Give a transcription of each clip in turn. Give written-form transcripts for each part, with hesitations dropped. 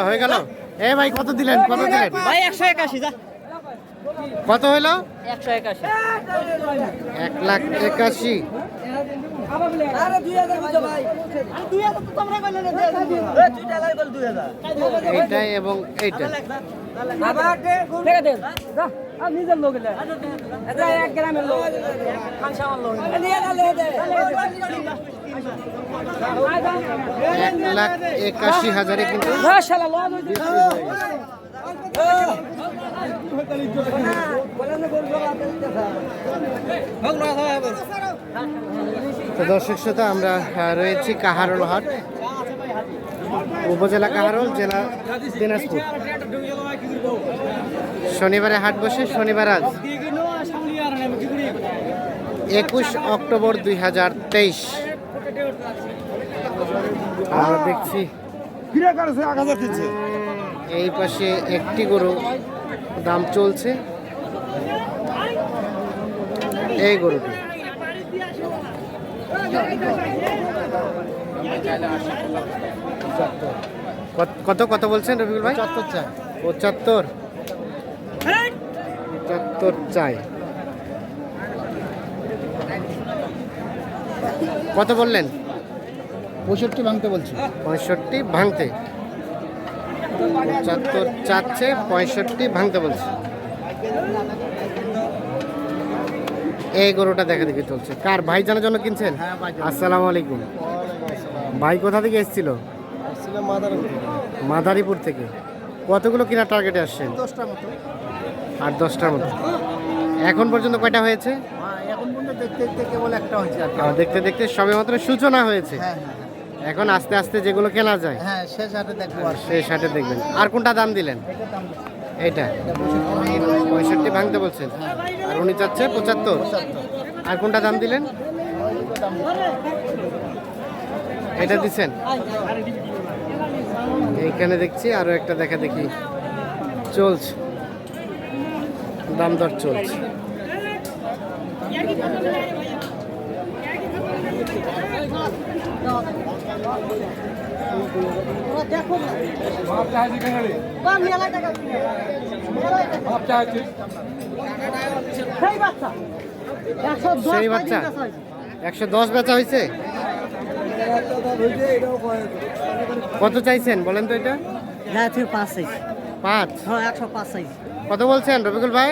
হয়ে গেল। এ ভাই কত দিলেন ভাই 181 যা। কত হইলো? 181। 1,81,000। আরে 2000 বুঝো ভাই। আর 2000 তো তোমরা কইলে না 2000। এই তুই টালাই বল 2000। এইটা এবং এইটা। আবার দে টাকা দেন। যা আর নিজের লোক না। এটা 1 গ্রামের লোক। খানসামার লোক। নিয়ে গেল দে। 1,81,000 কিন্তু মাশাআল্লাহ লজ হইছে। তো দর্শক শ্রোতা, আমরা রয়েছি কাহারোল হাট, উপজেলা কাহারোল, জেলা দিনাজপুর। শনিবারে হাট বসে, শনিবার আজ 21 অক্টোবর 2023। আমরা দেখছি এই পাশে একটি গরু দাম চলছে, এই গরুটি কত কত বলছেন রবিউল ভাই? 75 চাই। কত বললেন? 65 ভাঙতে বলছি। 65 ভাঙতে। 75 চাচ্ছে, 65 ভাঙতে বলছে। এই গরুটা দেখা দেখি চলছে। কার ভাই জানার জন্য কিনছেন? আসসালামু আলাইকুম ভাই, কোথা থেকে এসেছিল? মাদারীপুর থেকে। কতগুলো কেনার টার্গেটে আসছেন? 10টার মতো। আর 10টার মতো। এখন পর্যন্ত কয়টা হয়েছে? এখন পর্যন্ত দেখতে দেখতে কেবল একটা হয়েছে আর কি। দেখতে দেখতে সবে মাত্র সূচনা হয়েছে। হ্যাঁ। এখন আস্তে আস্তে যেগুলো কেনা যায় হ্যাঁ, শেষ হাটে দেখবো আর সেই হাটে দেখবেন। আর কোনটা দাম দিলেন? এইটা 65 ভাঙতে বলছেন, আর উনি চাচ্ছে 75। আর কোনটা দাম দিলেন? এটা দিচ্ছেন। এইখানে দেখছি আরো একটা দেখা দেখি চলছে, দাম দর চলছে। সেই বাচ্চা 110 বেচা হয়েছে। কত চাইছেন বলেন তো? এটা 5। কত বলছেন রবিকুল ভাই?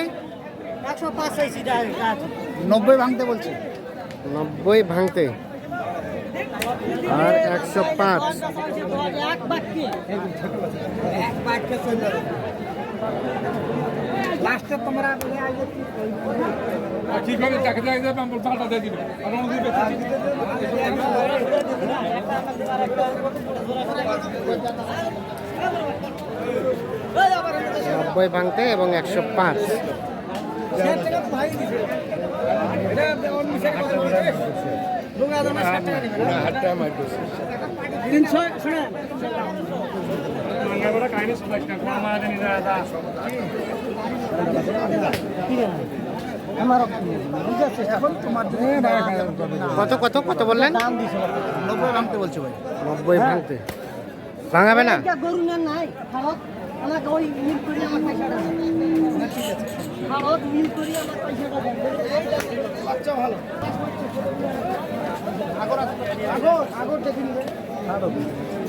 90 ভাঙতে বলছি। 90 ভাঙতে আর 105। নব্বই ভাঙতে এবং 105। কত কত কত বললেন? 90 ভাঙতে বলছি ভাই। 90 ভাঙতে। ভাঙাবে না? গরু নাই আমাকে ওই মিল করি আমার পয়সাটা দেন। খাওয়াত মিল করি আমার পয়সাটা দেন। বাচ্চা ভালো। আগর দেখি নিবে।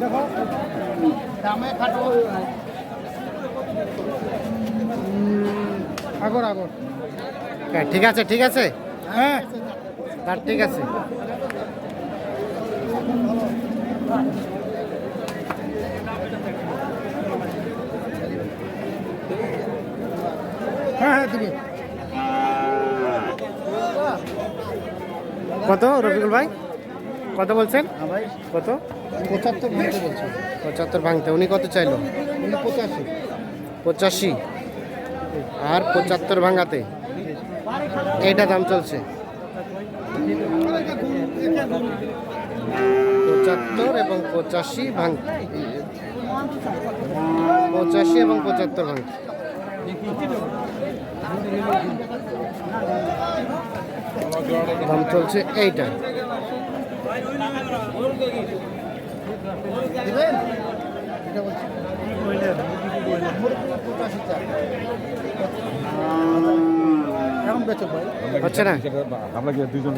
দেখো দামে খাটো। আগর ঠিক আছে ঠিক আছে। হ্যাঁ তার ঠিক আছে। হ্যাঁ দিবি। কত রফিকুল ভাই কত বলছেন? ভাই কত? 75 ভাঙতে বলছি। 75 ভাঙতে। উনি কত চাইলো? উনি 85। 85 আর 75 ভাঙাতে। এইটা দাম চলছে 75 এবং 85 ভাঙতে। 85 এবং 75 ভাঙতে। দাম চলছে এইটা। দিবেন এটা বলছি মুরগি 85 চাই এখন বেচো ভাই হচ্ছে না আমরা কি দুজন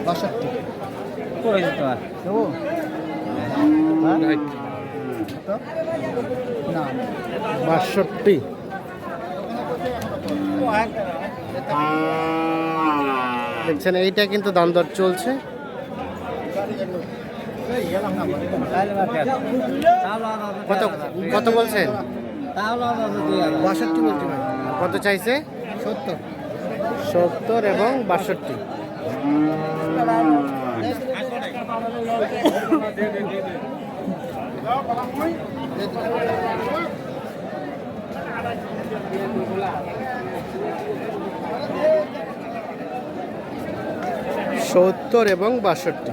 বাষট্টি দেবো না 62। দেখছেন এইটা কিন্তু দাম দর চলছে। কত কত বলছেন? 62 বলছি ভাই কত চাইছে? 70 70 এবং 62। সত্তর এবং 62।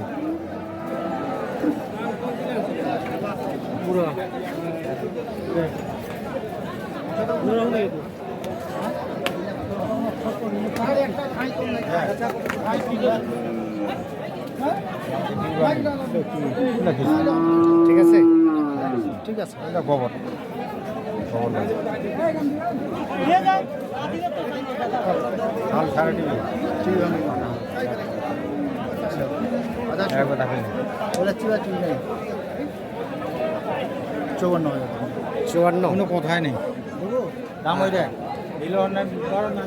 ঠিক আছে, ঠিক আছে এটা গোবর গোবর না হাল সারা টিভি ঠিক আছে একবার দেখেন ওরা চিবা চিবি নেই 54,000 54। কোনো কথাই নেই দেবো দাম ওইটা দিলো না বড় না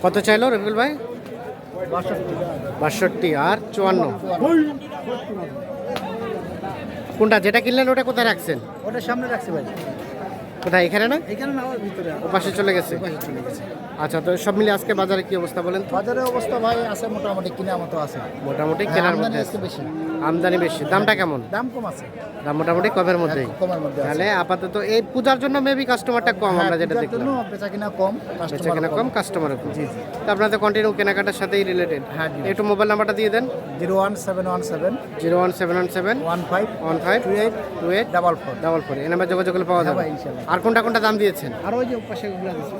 কত চাইলো রবিউল ভাই? 62 62 আর 54। কোনটা যেটা কিনলেন ওটা কোথায় রাখছেন? ওটা সামনে রাখছি ভাই কোথায়, এখানে না? এখানে না আমার ভিতরে ও পাশে চলে গেছে। পাশে চলে গেছে আচ্ছা, তো সব মিলে আজকে বাজারে কি অবস্থা বলেন তো? বাজারের অবস্থা ভাই আছে মোটামুটি কেনার মতো আছে মোটামুটি হ্যাঁ, কেনার আমদানি মধ্যে আজকে আছে। বেশি আমদানি বেশি, দামটা কেমন? দাম কম আছে দাম মোটামুটি কমের মধ্যেই। কমের মধ্যে আছে তাহলে আপাতত এই পূজার জন্য মেবি কাস্টমারটা কম, হ্যাঁ, আমরা যেটা পূজার দেখলাম। জন্য বেচা কিনা কম বেচা কাস্টমার কেনা কম, কাস্টমারও কম। জি জি তো আপনাদের কন্টিনিউ কেনাকাটার সাথেই রিলেটেড। হ্যাঁ, জি। একটু মোবাইল নাম্বারটা দিয়ে দেন। 01717 01717 15 15 28 28 44 44। এই নাম্বার যোগাযোগ করলে পাওয়া হ্যাঁ যাবে। ভাই, ইনশাল্লাহ। আর কোনটা কোনটা দাম দিয়েছেন? আর ওই যে পাশে গুলো দিছি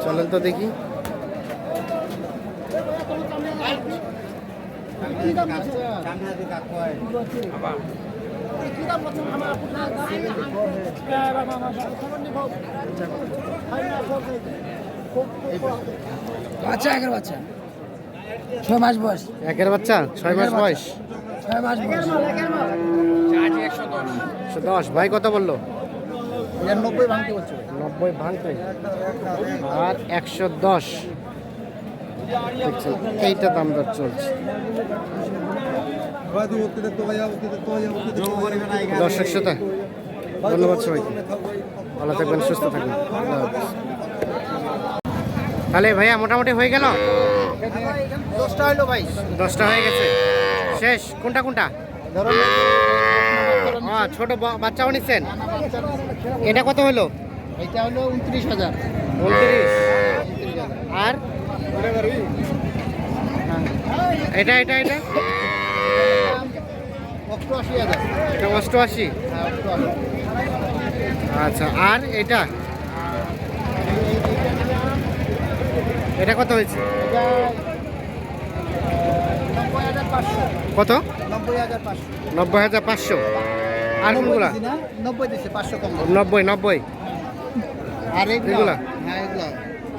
চলেন তো দেখি। বাচ্চা একের বাচ্চা 6 মাস বয়স একের বাচ্চা 6 মাস বয়স 6 মাস বয়স 110। ভাই কত বললো? 90 ভাঙতে বলছে ভাই 90 ভাঙতে আর 110। দেখছেন এইটা দাম দর চলছে। দর্শক শ্রোতা, ধন্যবাদ সবাইকে, ভালো থাকবেন, সুস্থ থাকবেন, আল্লাহ হাফেজ। তাহলে ভাইয়া মোটামুটি হয়ে গেল? 10টা হলো ভাই 10টা হয়ে গেছে, শেষ। কোনটা কোনটা? ধরুন ছোট বাচ্চাও নিচ্ছেন? এটা কত হলো? এটা হলো 29,000 29। আর এটা এটা এটা 88,000 এটা 88। হ্যাঁ 88 আচ্ছা, আর এটা এটা কত হয়েছে? এটা 90,500 কত? 90,500 90,500। আর কোনগুলা? 90 দিছে 500 কম 90। আর এগুলা? এগুলা হ্যাঁ এগুলা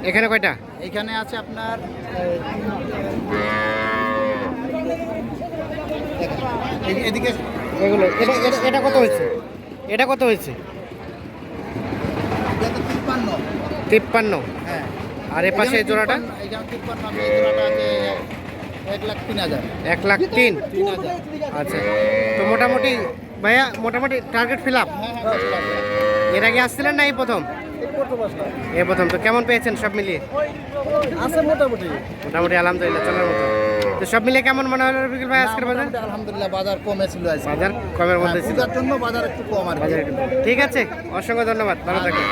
এখানে কয়টা? এখানে আছে আপনার এদিকে এগুলো এটা এটা- এটা কত হয়েছে? এটা কত হয়েছে? এটা তো 53 53। হ্যাঁ আর এ পাশে এই জোড়াটা? এখানে 53 আছে এই জোড়াটা আছে 1,03,000 1,03,000। 3,000 আচ্ছা, তো মোটামুটি ভাইয়া মোটামুটি টার্গেট ফিল আপ। এর আগে আসছিলেন না এই প্রথম? এই প্রথম। তো কেমন পেয়েছেন সব মিলিয়ে? আছে মোটামুটি মোটামুটি আলহামদুলিল্লাহ চলার মতো। তো সব মিলিয়ে কেমন মনে হলো রফিকুল ভাই আজকের বাজার? মোটামুটি আলহামদুলিল্লাহ বাজার কমে ছিল আজকে বাজার কমের মধ্যে ছিল। পূজার জন্য বাজার একটু কম আর কি। বাজার একটু কম। ঠিক আছে, অসংখ্য ধন্যবাদ, ভালো থাকবেন।